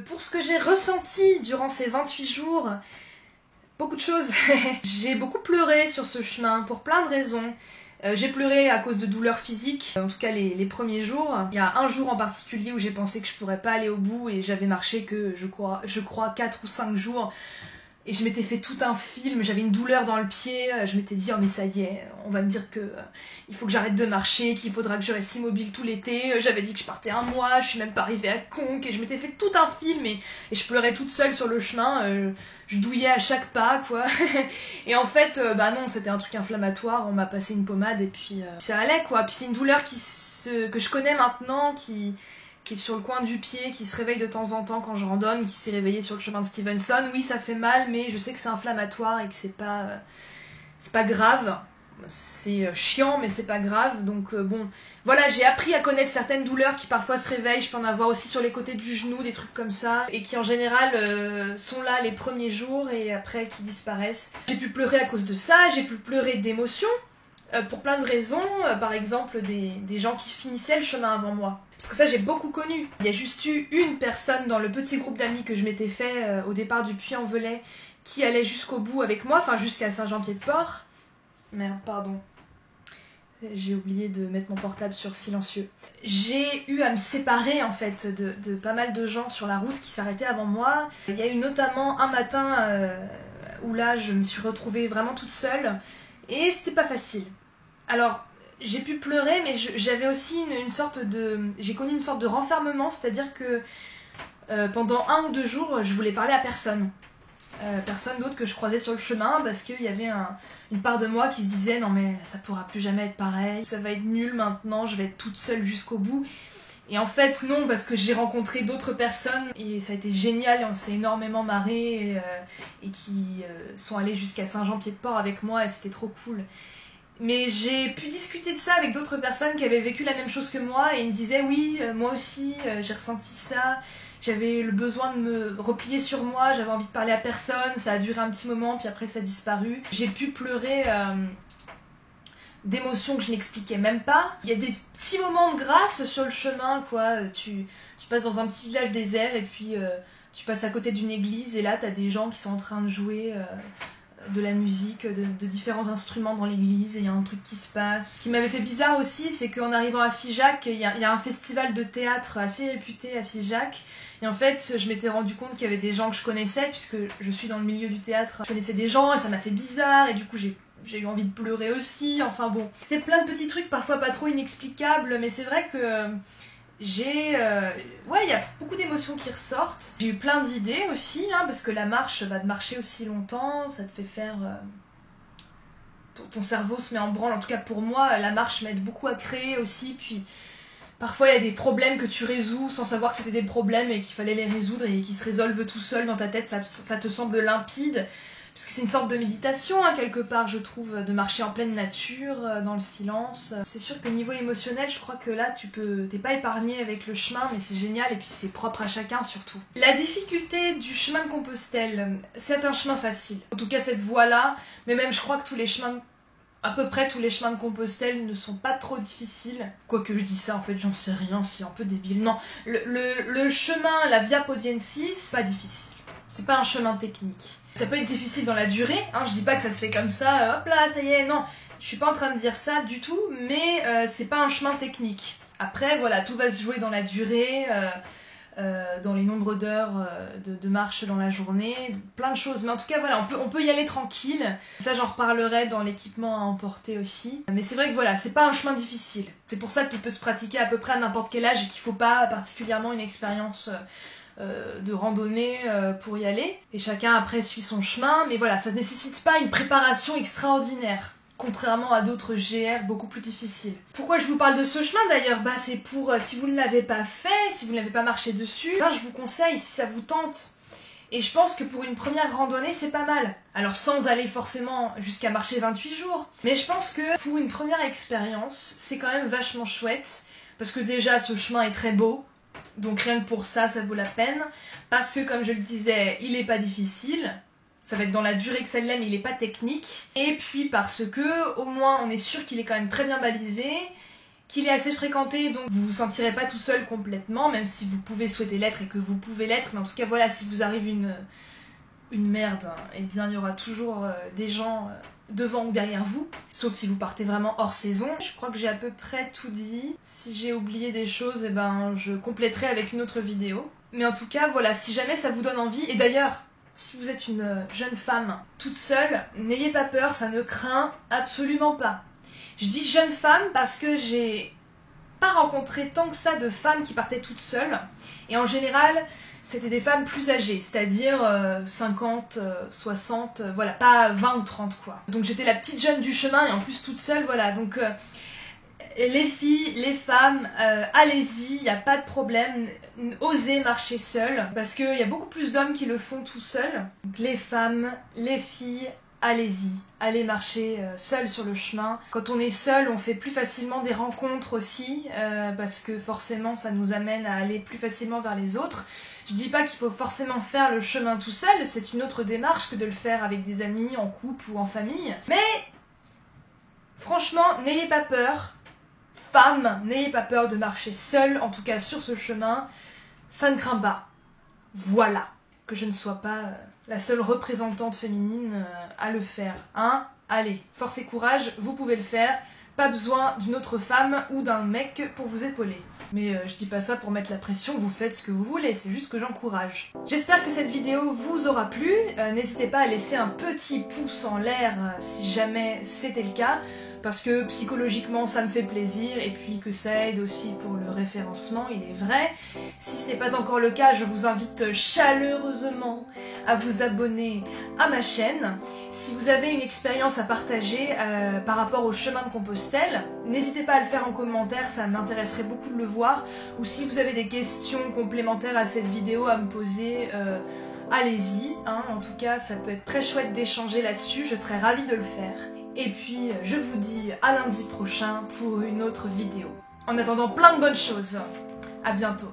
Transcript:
Pour ce que j'ai ressenti durant ces 28 jours, beaucoup de choses. J'ai beaucoup pleuré sur ce chemin pour plein de raisons. J'ai pleuré à cause de douleurs physiques, en tout cas les premiers jours. Il y a un jour en particulier où j'ai pensé que je pourrais pas aller au bout et j'avais marché que je crois 4 ou 5 jours. Et je m'étais fait tout un film, j'avais une douleur dans le pied, je m'étais dit oh mais ça y est, on va me dire que il faut que j'arrête de marcher, qu'il faudra que je reste immobile tout l'été, j'avais dit que je partais un mois, je suis même pas arrivée à Conques et je m'étais fait tout un film et je pleurais toute seule sur le chemin, je douillais à chaque pas quoi. Et en fait bah non, c'était un truc inflammatoire, on m'a passé une pommade et puis ça allait quoi. Puis c'est une douleur que je connais maintenant, qui est sur le coin du pied, qui se réveille de temps en temps quand je randonne, qui s'est réveillé sur le chemin de Stevenson. Oui, ça fait mal, mais je sais que c'est inflammatoire et que c'est pas grave. C'est chiant, mais c'est pas grave. Donc bon, voilà, j'ai appris à connaître certaines douleurs qui parfois se réveillent. Je peux en avoir aussi sur les côtés du genou, des trucs comme ça, et qui en général sont là les premiers jours et après qui disparaissent. J'ai pu pleurer à cause de ça, j'ai pu pleurer d'émotion. Pour plein de raisons, par exemple des gens qui finissaient le chemin avant moi. Parce que ça j'ai beaucoup connu. Il y a juste eu une personne dans le petit groupe d'amis que je m'étais fait au départ du Puy-en-Velay qui allait jusqu'au bout avec moi, enfin jusqu'à Saint-Jean-Pied-de-Port. Merde, pardon. J'ai oublié de mettre mon portable sur silencieux. J'ai eu à me séparer en fait de pas mal de gens sur la route qui s'arrêtaient avant moi. Il y a eu notamment un matin où là je me suis retrouvée vraiment toute seule et c'était pas facile. Alors, j'ai pu pleurer, mais j'avais aussi une sorte de... J'ai connu une sorte de renfermement, c'est-à-dire que pendant 1 ou 2 jours, je voulais parler à personne. Personne d'autre que je croisais sur le chemin, parce qu'il y avait une part de moi qui se disait « Non mais ça pourra plus jamais être pareil, ça va être nul maintenant, je vais être toute seule jusqu'au bout. » Et en fait non, parce que j'ai rencontré d'autres personnes et ça a été génial et on s'est énormément marré et qui sont allés jusqu'à Saint-Jean-Pied-de-Port avec moi et c'était trop cool. Mais j'ai pu discuter de ça avec d'autres personnes qui avaient vécu la même chose que moi et ils me disaient oui, moi aussi j'ai ressenti ça, j'avais le besoin de me replier sur moi, j'avais envie de parler à personne, ça a duré un petit moment puis après ça a disparu. J'ai pu pleurer d'émotions que je n'expliquais même pas. Il y a des petits moments de grâce sur le chemin quoi, tu passes dans un petit village désert et puis tu passes à côté d'une église et là t'as des gens qui sont en train de jouer de la musique, de différents instruments dans l'église, et il y a un truc qui se passe. Ce qui m'avait fait bizarre aussi, c'est qu'en arrivant à Figeac, il y a un festival de théâtre assez réputé à Figeac, et en fait, je m'étais rendu compte qu'il y avait des gens que je connaissais, puisque je suis dans le milieu du théâtre. Je connaissais des gens, et ça m'a fait bizarre, et du coup j'ai eu envie de pleurer aussi, enfin bon. C'est plein de petits trucs, parfois pas trop inexplicables, mais c'est vrai que ouais, il y a beaucoup d'émotions qui ressortent. J'ai eu plein d'idées aussi, hein, parce que la marche, de marcher aussi longtemps, ça te fait faire... ton cerveau se met en branle, en tout cas pour moi, la marche m'aide beaucoup à créer aussi, puis parfois il y a des problèmes que tu résous sans savoir que c'était des problèmes et qu'il fallait les résoudre et qui se résolvent tout seul dans ta tête, ça te semble limpide. Parce que c'est une sorte de méditation, hein, quelque part, je trouve, de marcher en pleine nature, dans le silence. C'est sûr que niveau émotionnel, je crois que là, t'es pas épargné avec le chemin, mais c'est génial, et puis c'est propre à chacun, surtout. La difficulté du chemin de Compostelle, c'est un chemin facile. En tout cas, cette voie-là, mais même je crois que à peu près tous les chemins de Compostelle ne sont pas trop difficiles. Quoique je dis ça, en fait, j'en sais rien, c'est un peu débile. Non, le chemin, la Via Podiensis, pas difficile. C'est pas un chemin technique. Ça peut être difficile dans la durée, hein, je dis pas que ça se fait comme ça, hop là, ça y est, non. Je suis pas en train de dire ça du tout, mais c'est pas un chemin technique. Après, voilà, tout va se jouer dans la durée, dans les nombres d'heures de marche dans la journée, plein de choses. Mais en tout cas, voilà, on peut y aller tranquille. Ça, j'en reparlerai dans l'équipement à emporter aussi. Mais c'est vrai que voilà, c'est pas un chemin difficile. C'est pour ça qu'il peut se pratiquer à peu près à n'importe quel âge et qu'il faut pas particulièrement une expérience... de randonnée pour y aller, et chacun après suit son chemin, mais voilà, ça ne nécessite pas une préparation extraordinaire, contrairement à d'autres GR beaucoup plus difficiles. Pourquoi je vous parle de ce chemin d'ailleurs? C'est pour, si vous ne l'avez pas fait, si vous n'avez pas marché dessus, je vous conseille, si ça vous tente, et je pense que pour une première randonnée, c'est pas mal. Alors sans aller forcément jusqu'à marcher 28 jours, mais je pense que pour une première expérience, c'est quand même vachement chouette, parce que déjà ce chemin est très beau, donc rien que pour ça, ça vaut la peine. Parce que, comme je le disais, il est pas difficile. Ça va être dans la durée que ça l'est, mais il est pas technique. Et puis parce que, au moins, on est sûr qu'il est quand même très bien balisé, qu'il est assez fréquenté, donc vous vous sentirez pas tout seul complètement, même si vous pouvez souhaiter l'être et que vous pouvez l'être, mais en tout cas voilà, si vous arrive une merde, hein, eh bien il y aura toujours des gens devant ou derrière vous, sauf si vous partez vraiment hors saison. Je crois que j'ai à peu près tout dit. Si j'ai oublié des choses, eh ben je compléterai avec une autre vidéo. Mais en tout cas, voilà, si jamais ça vous donne envie, et d'ailleurs, si vous êtes une jeune femme toute seule, n'ayez pas peur, ça ne craint absolument pas. Je dis jeune femme parce que j'ai pas rencontré tant que ça de femmes qui partaient toutes seules, et en général, c'était des femmes plus âgées, c'est-à-dire 50, 60, voilà, pas 20 ou 30 quoi. Donc j'étais la petite jeune du chemin et en plus toute seule, voilà, donc les filles, les femmes, allez-y, y a pas de problème, osez marcher seule, parce qu'il y a beaucoup plus d'hommes qui le font tout seuls. Donc les femmes, les filles, allez-y, allez marcher seul sur le chemin. Quand on est seul, on fait plus facilement des rencontres aussi, parce que forcément ça nous amène à aller plus facilement vers les autres. Je dis pas qu'il faut forcément faire le chemin tout seul, c'est une autre démarche que de le faire avec des amis, en couple ou en famille. Mais franchement, n'ayez pas peur. Femmes, n'ayez pas peur de marcher seule, en tout cas sur ce chemin. Ça ne craint pas. Voilà. Que je ne sois pas la seule représentante féminine à le faire. Hein? Allez, force et courage, vous pouvez le faire. Pas besoin d'une autre femme ou d'un mec pour vous épauler. Mais je dis pas ça pour mettre la pression, vous faites ce que vous voulez, c'est juste que j'encourage. J'espère que cette vidéo vous aura plu. N'hésitez pas à laisser un petit pouce en l'air si jamais c'était le cas, parce que psychologiquement ça me fait plaisir et puis que ça aide aussi pour le référencement, il est vrai. Si ce n'est pas encore le cas, je vous invite chaleureusement à vous abonner à ma chaîne. Si vous avez une expérience à partager par rapport au chemin de Compostelle, n'hésitez pas à le faire en commentaire, ça m'intéresserait beaucoup de le voir. Ou si vous avez des questions complémentaires à cette vidéo à me poser, allez-y. Hein. En tout cas, ça peut être très chouette d'échanger là-dessus, je serais ravie de le faire. Et puis, je vous dis à lundi prochain pour une autre vidéo. En attendant, plein de bonnes choses. À bientôt.